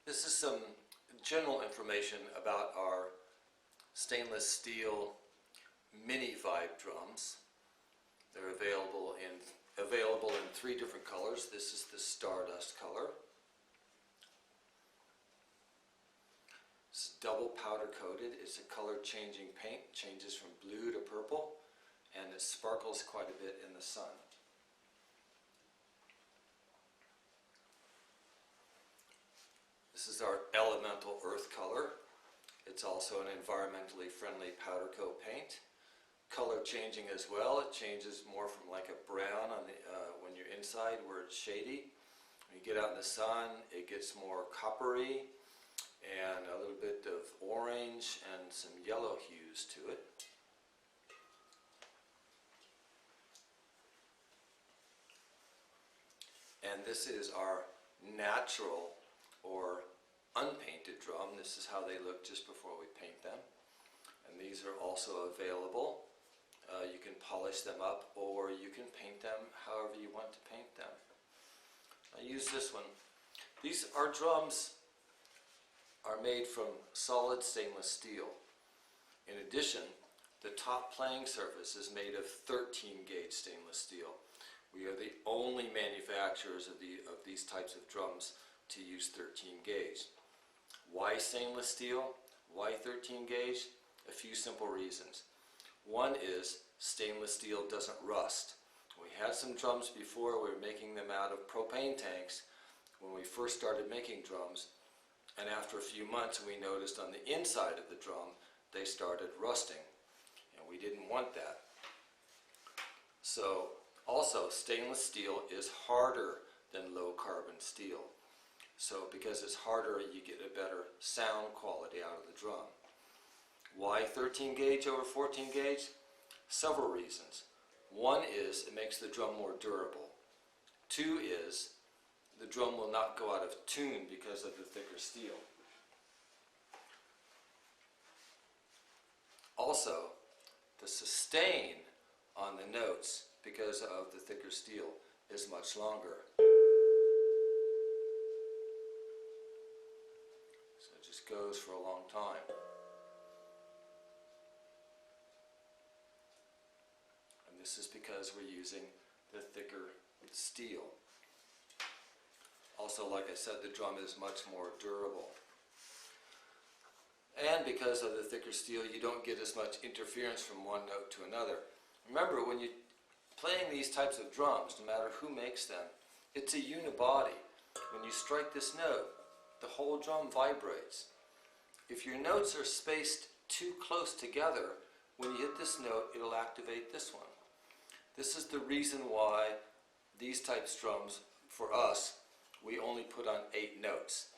This is some general information about our stainless steel Mini-Vibedrums. They're available in 3 different colors. This is the Stardust color. It's double powder coated. It's a color changing paint. Changes from blue to purple, and it sparkles quite a bit in the sun. This is our elemental earth color. It's also an environmentally friendly powder coat paint. Color changing as well. It changes more from like a brown on the, when you're inside where it's shady. When you get out in the sun, it gets more coppery and a little bit of orange and some yellow hues to it. And this is our natural or unpainted drum. This is how they look just before we paint them. And these are also available. You can polish them up or you can paint them however you want to paint them. I use this one. Our drums are made from solid stainless steel. In addition, the top playing surface is made of 13 gauge stainless steel. We are the only manufacturers of these types of drums to use 13 gauge. Why stainless steel? Why 13 gauge? A few simple reasons. One is stainless steel doesn't rust. We had some drums before. We were making them out of propane tanks when we first started making drums, and after a few months we noticed on the inside of the drum they started rusting, and we didn't want that. So also stainless steel is harder than low carbon steel. So because it's harder, you get a better sound quality out of the drum. Why 13 gauge over 14 gauge? Several reasons. One is it makes the drum more durable. 2 is the drum will not go out of tune because of the thicker steel. Also, the sustain on the notes because of the thicker steel is much longer. So it just goes for a long time. And this is because we're using the thicker steel. Also, like I said, the drum is much more durable. And because of the thicker steel, you don't get as much interference from one note to another. Remember, when you're playing these types of drums, no matter who makes them, it's a unibody. When you strike this note, the whole drum vibrates. If your notes are spaced too close together, when you hit this note, it'll activate this one. This is the reason why these types of drums, for us, we only put on 8 notes.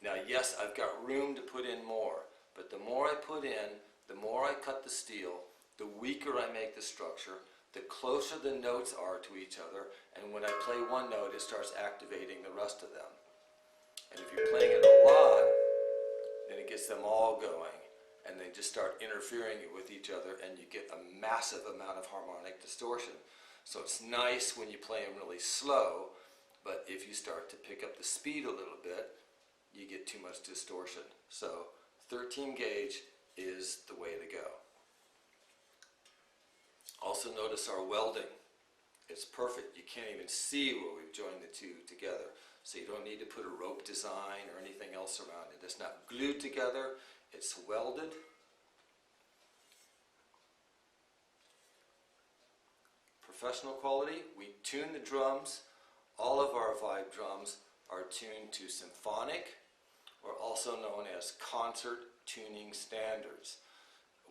Now yes, I've got room to put in more, but the more I put in, the more I cut the steel, the weaker I make the structure, the closer the notes are to each other, and when I play one note, it starts activating the rest of them. And if you're playing it a lot, then it gets them all going, and they just start interfering with each other, and you get a massive amount of harmonic distortion. So it's nice when you play them really slow, but if you start to pick up the speed a little bit, you get too much distortion. So 13 gauge is the way to go. Also notice our welding. It's perfect. You can't even see where we've joined the two together. So you don't need to put a rope design or anything else around it. It's not glued together. It's welded. Professional quality. We tune the drums. All of our vibe drums are tuned to symphonic, or also known as concert tuning standards.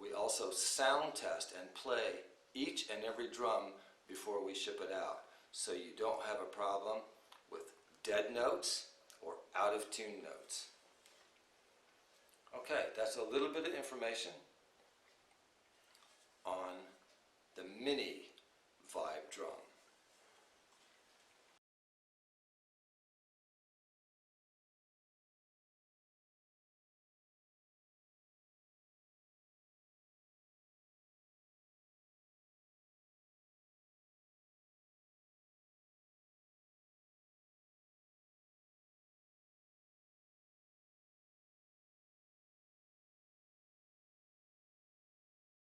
We also sound test and play each and every drum before we ship it out, so you don't have a problem with dead notes or out of tune notes. Okay, that's a little bit of information on the Mini-Vibedrum.